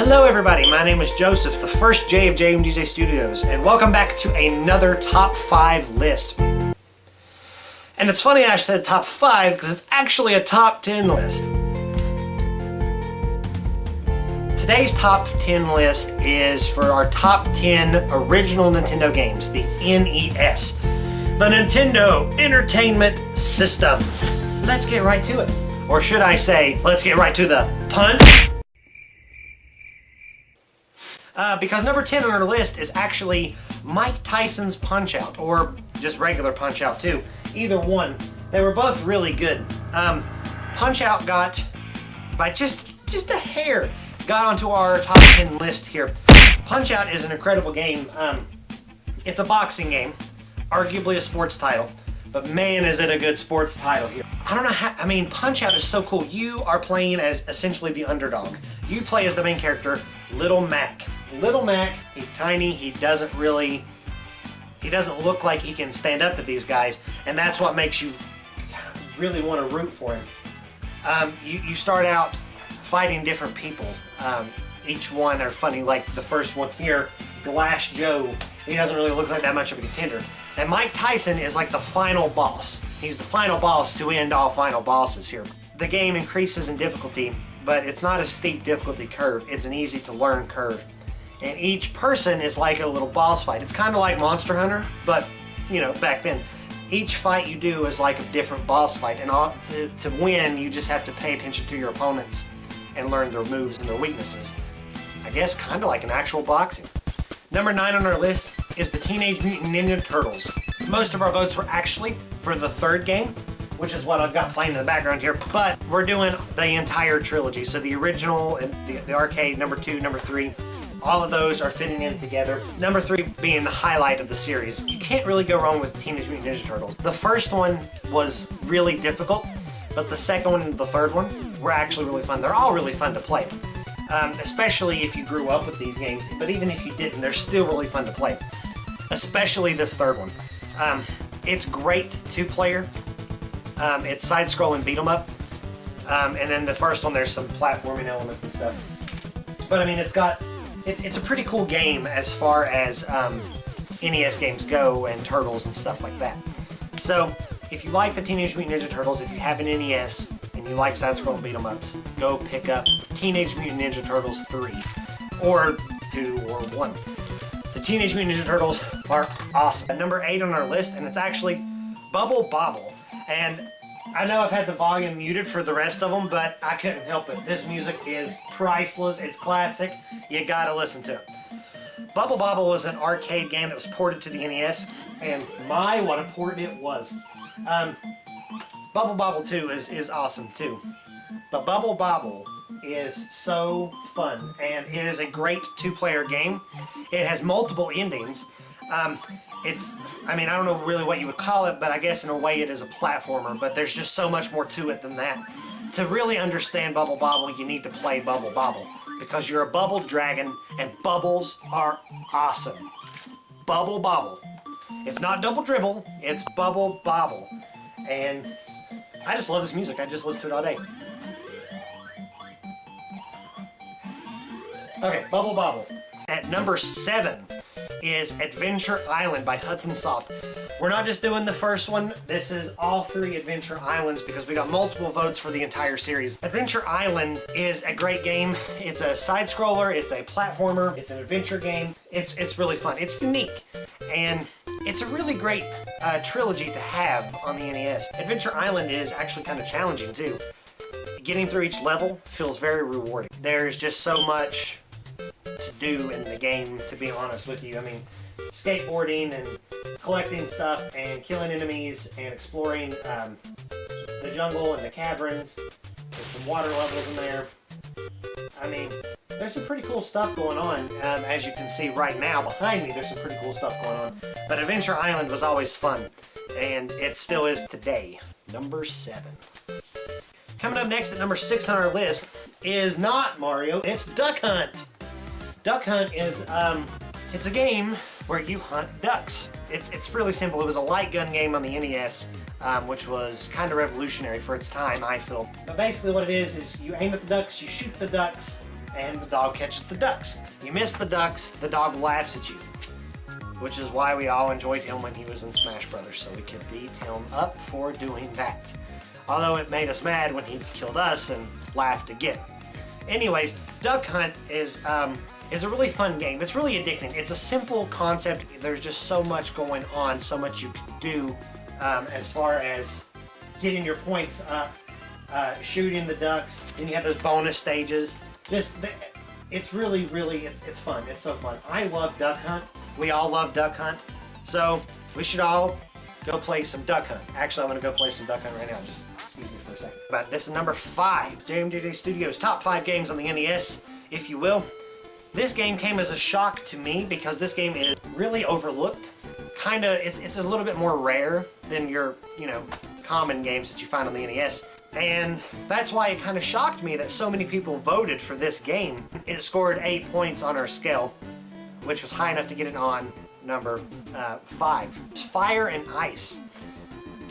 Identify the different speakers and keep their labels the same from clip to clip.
Speaker 1: Hello everybody, my name is Joseph, the first J of Jmdjstudios, and welcome back to another top 5 list. And it's funny I said top 5 because it's actually a top 10 list. Today's top 10 list is for our top 10 original Nintendo games, the NES, the Nintendo Entertainment System. Let's get right to it. Or should I say, let's get right to the punch? Because number 10 on our list is actually Mike Tyson's Punch-Out, or just regular Punch-Out too. Either one. They were both really good. Punch-Out got, by just a hair, got onto our top 10 list here. Punch-Out is an incredible game. It's a boxing game, arguably a sports title, but man is it a good sports title here. I don't know how, Punch-Out is so cool. You are playing as essentially the underdog. You play as the main character, Little Mac. Little Mac, he's tiny, he doesn't look like he can stand up to these guys, and that's what makes you really want to root for him. You start out fighting different people. Each one are funny, like the first one here, Glass Joe, he doesn't really look like that much of a contender. And Mike Tyson is like the final boss. He's the final boss to end all final bosses here. The game increases in difficulty, but it's not a steep difficulty curve, it's an easy to learn curve. And each person is like a little boss fight. It's kind of like Monster Hunter, but, you know, back then. Each fight you do is like a different boss fight, and to win, you just have to pay attention to your opponents and learn their moves and their weaknesses. I guess kind of like an actual boxing. Number 9 on our list is the Teenage Mutant Ninja Turtles. Most of our votes were actually for the third game, which is what I've got playing in the background here, but we're doing the entire trilogy. So the original, the arcade, number 2, number 3, all of those are fitting in together. Number 3 being the highlight of the series. You can't really go wrong with Teenage Mutant Ninja Turtles. The first one was really difficult, but the second one and the third one were actually really fun. They're all really fun to play, especially if you grew up with these games, but even if you didn't, they're still really fun to play, especially this third one. It's great two-player. It's side-scrolling beat 'em up, and then the first one there's some platforming elements and stuff. But I mean, it's a pretty cool game as far as NES games go and Turtles and stuff like that. So if you like the Teenage Mutant Ninja Turtles, if you have an NES and you like side-scrolling beat 'em ups, go pick up Teenage Mutant Ninja Turtles 3 or 2 or 1. The Teenage Mutant Ninja Turtles are awesome. Number 8 on our list, and it's actually Bubble Bobble. And I know I've had the volume muted for the rest of them, but I couldn't help it. This music is priceless. It's classic. You gotta listen to it. Bubble Bobble was an arcade game that was ported to the NES, and my, what a port it was. Bubble Bobble 2 is awesome too. But Bubble Bobble is so fun, and it is a great two-player game. It has multiple endings. I don't know really what you would call it, but I guess in a way it is a platformer, but there's just so much more to it than that. To really understand Bubble Bobble, you need to play Bubble Bobble, because you're a bubble dragon, and bubbles are awesome. Bubble Bobble. It's not Double Dribble, it's Bubble Bobble. And I just love this music, I just listen to it all day. Okay, Bubble Bobble. At number 7 is Adventure Island by Hudson Soft. We're not just doing the first one, this is all 3 Adventure Islands because we got multiple votes for the entire series. Adventure Island is a great game. It's a side-scroller, it's a platformer, it's an adventure game. It's really fun. It's unique, and it's a really great trilogy to have on the NES. Adventure Island is actually kind of challenging too. Getting through each level feels very rewarding. There's just so much to do in the game, to be honest with you. I mean, skateboarding and collecting stuff and killing enemies and exploring the jungle and the caverns. There's some water levels in there. I mean, there's some pretty cool stuff going on. As you can see right now behind me, there's some pretty cool stuff going on. But Adventure Island was always fun, and it still is today. Number 7. Coming up next at number 6 on our list is not Mario, it's Duck Hunt. Duck Hunt is, it's a game where you hunt ducks. It's really simple. It was a light gun game on the NES, which was kind of revolutionary for its time, I feel. But basically what it is you aim at the ducks, you shoot the ducks, and the dog catches the ducks. You miss the ducks, the dog laughs at you, which is why we all enjoyed him when he was in Smash Brothers, so we could beat him up for doing that. Although it made us mad when he killed us and laughed again. Anyways, Duck Hunt is a really fun game. It's really addicting. It's a simple concept. There's just so much going on, so much you can do as far as getting your points up, shooting the ducks. Then you have those bonus stages. It's really, it's fun. It's so fun. I love Duck Hunt. We all love Duck Hunt. So we should all go play some Duck Hunt. Actually, I'm going to go play some Duck Hunt right now. Just excuse me for a second. But this is number 5. Jmdjstudios top 5 games on the NES, if you will. This game came as a shock to me because this game is really overlooked. It's a little bit more rare than your, common games that you find on the NES. And that's why it kind of shocked me that so many people voted for this game. It scored 8 points on our scale, which was high enough to get it on number 5. It's Fire and Ice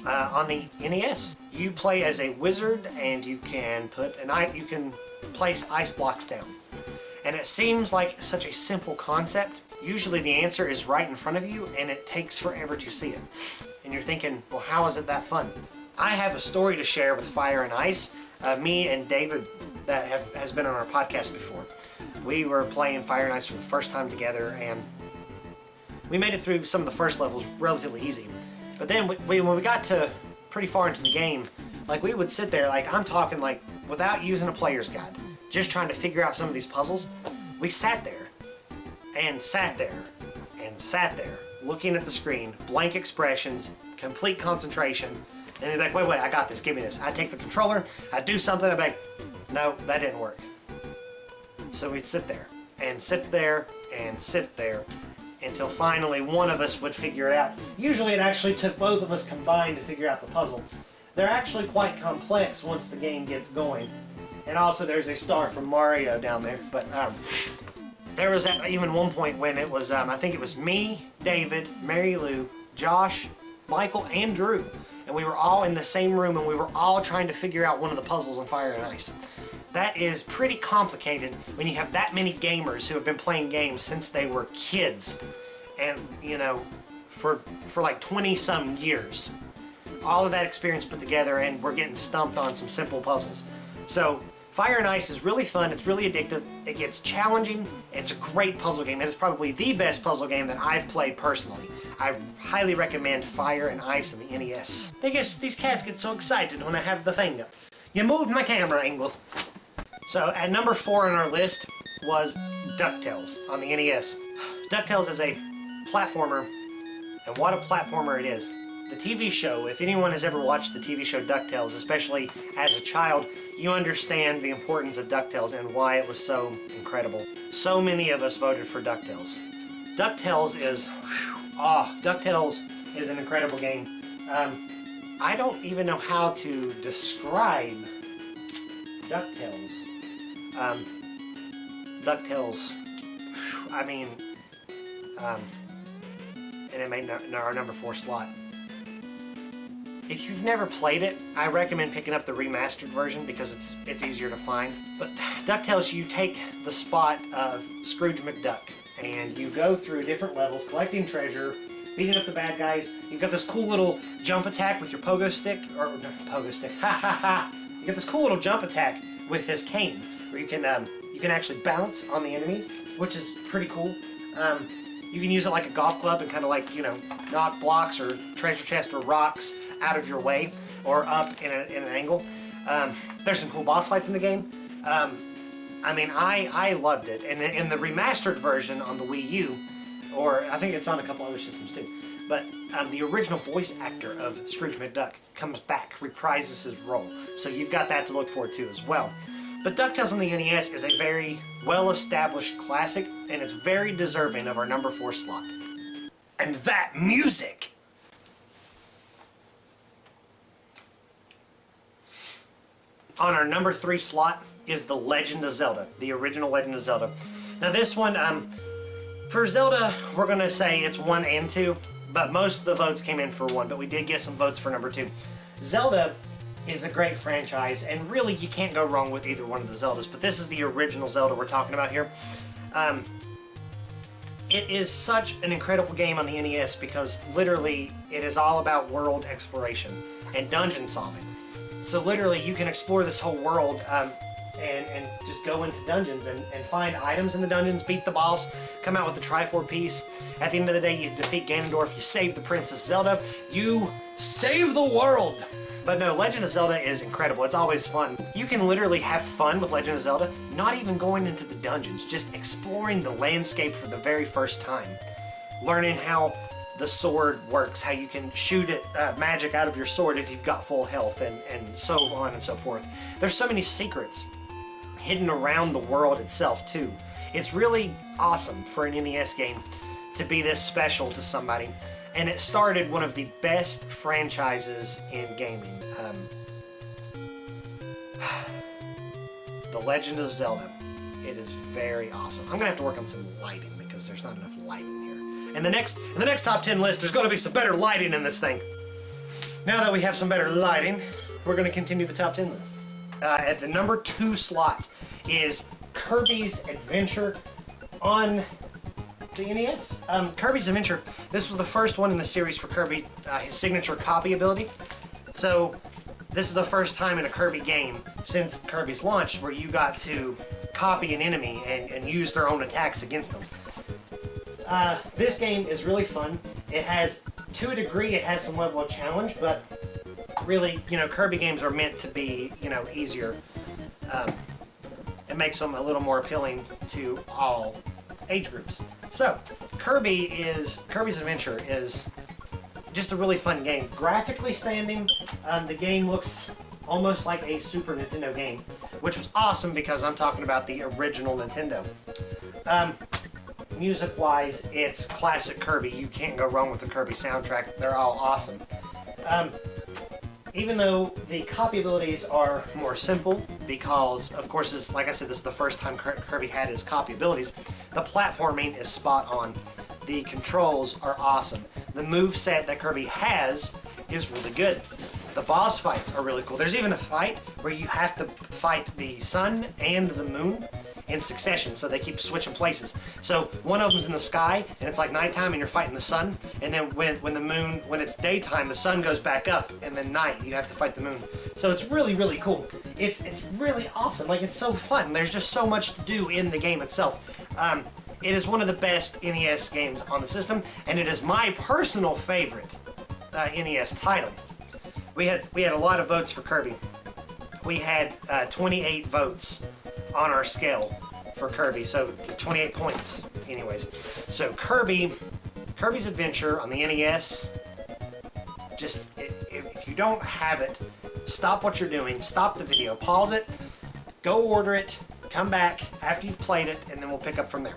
Speaker 1: on the NES. You play as a wizard, and you can place ice blocks down. And it seems like such a simple concept. Usually the answer is right in front of you, and it takes forever to see it. And you're thinking, well, how is it that fun? I have a story to share with Fire and Ice. Me and David, that has been on our podcast before. We were playing Fire and Ice for the first time together, and we made it through some of the first levels relatively easy. But then when we got to pretty far into the game, we would sit there, I'm talking without using a player's guide, just trying to figure out some of these puzzles. We sat there, and sat there, and sat there, looking at the screen, blank expressions, complete concentration, and they'd be like, wait, I got this, give me this. I'd take the controller, I'd do something, I'd be like, no, that didn't work. So we'd sit there, and sit there, and sit there, until finally one of us would figure it out. Usually it actually took both of us combined to figure out the puzzle. They're actually quite complex once the game gets going. And also there's a star from Mario down there. But there was even one point when it was, I think it was me, David, Mary Lou, Josh, Michael, and Drew. And we were all in the same room, and we were all trying to figure out one of the puzzles on Fire and Ice. That is pretty complicated when you have that many gamers who have been playing games since they were kids. And, for 20 some years. All of that experience put together, and we're getting stumped on some simple puzzles. So Fire and Ice is really fun. It's really addictive. It gets challenging. It's a great puzzle game. It is probably the best puzzle game that I've played personally. I highly recommend Fire and Ice on the NES. These cats get so excited when I have the thing up. You moved my camera angle. So at number 4 on our list was DuckTales on the NES. DuckTales is a platformer, and what a platformer it is. The TV show, if anyone has ever watched the TV show DuckTales, especially as a child, you understand the importance of DuckTales and why it was so incredible. So many of us voted for DuckTales. DuckTales is an incredible game. I don't even know how to describe DuckTales. DuckTales, and it made our number 4 slot. If you've never played it, I recommend picking up the remastered version because it's easier to find. But DuckTales, you take the spot of Scrooge McDuck, and you go through different levels, collecting treasure, beating up the bad guys. You've got this cool little jump attack with your pogo stick, or no, pogo stick, ha ha ha! You got this cool little jump attack with his cane, where you can actually bounce on the enemies, which is pretty cool. You can use it like a golf club and kind of knock blocks or treasure chests or rocks out of your way or up in an angle. There's some cool boss fights in the game. I loved it. And in the remastered version on the Wii U, or I think it's on a couple other systems too, but the original voice actor of Scrooge McDuck comes back, reprises his role. So you've got that to look forward to as well. But DuckTales on the NES is a very well-established classic, and it's very deserving of our number 4 slot. And that music! On our number 3 slot is The Legend of Zelda, the original Legend of Zelda. Now this one, for Zelda, we're going to say it's 1 and 2, but most of the votes came in for 1, but we did get some votes for number 2. Zelda is a great franchise, and really you can't go wrong with either one of the Zeldas, but this is the original Zelda we're talking about here. It is such an incredible game on the NES because literally it is all about world exploration and dungeon solving. So literally you can explore this whole world and just go into dungeons and find items in the dungeons, beat the boss, come out with the Triforce piece. At the end of the day, you defeat Ganondorf, you save the Princess Zelda, you save the world! But no, Legend of Zelda is incredible. It's always fun. You can literally have fun with Legend of Zelda, not even going into the dungeons, just exploring the landscape for the very first time. Learning how the sword works, how you can shoot it, magic out of your sword if you've got full health, and so on and so forth. There's so many secrets hidden around the world itself, too. It's really awesome for an NES game to be this special to somebody. And it started one of the best franchises in gaming. The Legend of Zelda. It is very awesome. I'm gonna have to work on some lighting because there's not enough lighting here. In the next top 10 list, there's gonna be some better lighting in this thing. Now that we have some better lighting, we're gonna continue the top 10 list. At the number 2 slot is Kirby's Adventure on the NES. Kirby's Adventure, this was the first one in the series for Kirby, his signature copy ability. So this is the first time in a Kirby game since Kirby's launch where you got to copy an enemy and use their own attacks against them. This game is really fun. It has, to a degree, it has some level of challenge, but really, you know, Kirby games are meant to be, you know, easier. It makes them a little more appealing to all age groups. So, Kirby's Adventure is just a really fun game. Graphically standing, the game looks almost like a Super Nintendo game, which was awesome because I'm talking about the original Nintendo. Music-wise, it's classic Kirby. You can't go wrong with the Kirby soundtrack. They're all awesome. Even though the copy abilities are more simple, because, of course, like I said, this is the first time Kirby had his copy abilities, the platforming is spot on. The controls are awesome. The move set that Kirby has is really good. The boss fights are really cool. There's even a fight where you have to fight the sun and the moon in succession, so they keep switching places. So one of them's in the sky, and it's like nighttime, and you're fighting the sun. And then when it's daytime, the sun goes back up, and then night, you have to fight the moon. So it's really, really cool. It's really awesome. Like, it's so fun. There's just so much to do in the game itself. It is one of the best NES games on the system, and it is my personal favorite NES title. We had a lot of votes for Kirby. We had 28 votes on our scale for Kirby, so 28 points anyways. So Kirby's Adventure on the NES, just if you don't have it, stop what you're doing, stop the video, pause it, go order it, come back after you've played it, and then we'll pick up from there.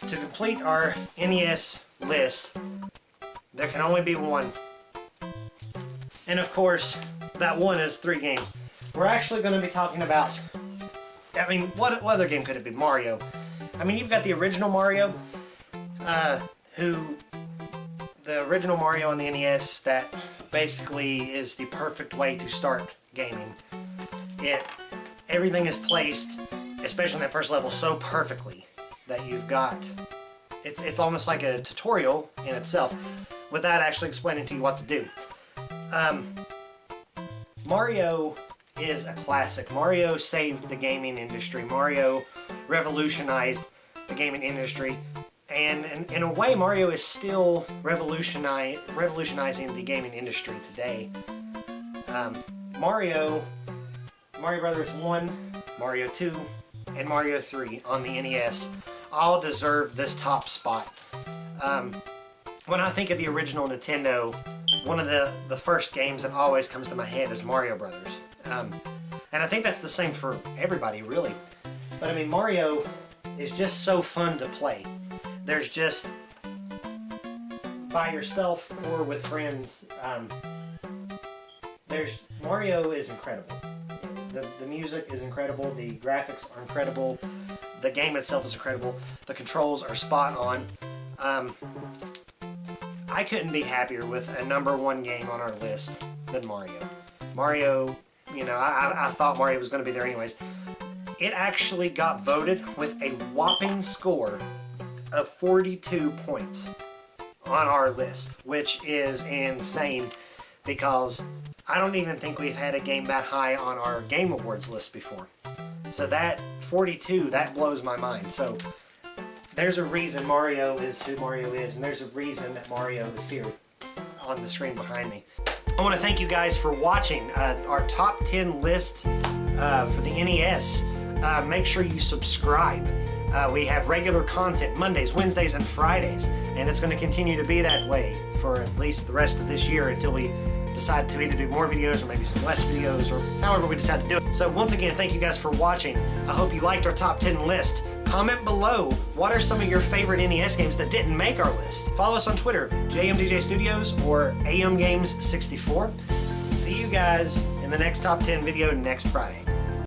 Speaker 1: To complete our NES list, there can only be one. And of course, that one is 3 games. We're actually going to be talking about, I mean, what other game could it be? Mario. I mean, you've got the original Mario, the original Mario on the NES that basically is the perfect way to start gaming. Everything is placed, especially in that first level, so perfectly that you've got, it's almost like a tutorial in itself without actually explaining to you what to do. Mario is a classic. Mario saved the gaming industry. Mario revolutionized the gaming industry, and in a way, Mario is still revolutionizing the gaming industry today. Mario Brothers 1, Mario 2, and Mario 3 on the NES all deserve this top spot. When I think of the original Nintendo, one of the first games that always comes to my head is Mario Brothers. And I think that's the same for everybody, really. But I mean, Mario is just so fun to play. There's just, by yourself or with friends, Mario is incredible. The music is incredible, the graphics are incredible, the game itself is incredible, the controls are spot on. I couldn't be happier with a #1 game on our list than Mario. Mario, you know, I thought Mario was going to be there anyways. It actually got voted with a whopping score of 42 points on our list, which is insane because I don't even think we've had a game that high on our Game Awards list before. So that 42, that blows my mind. So there's a reason Mario is who Mario is, and there's a reason that Mario is here on the screen behind me. I want to thank you guys for watching our top 10 list for the NES. Make sure you subscribe. We have regular content Mondays, Wednesdays, and Fridays, and it's going to continue to be that way for at least the rest of this year until we decide to either do more videos or maybe some less videos or however we decide to do it. So once again, thank you guys for watching. I hope you liked our top 10 list. Comment below, what are some of your favorite NES games that didn't make our list? Follow us on Twitter, Jmdjstudios or AMGames64. See you guys in the next top 10 video next Friday.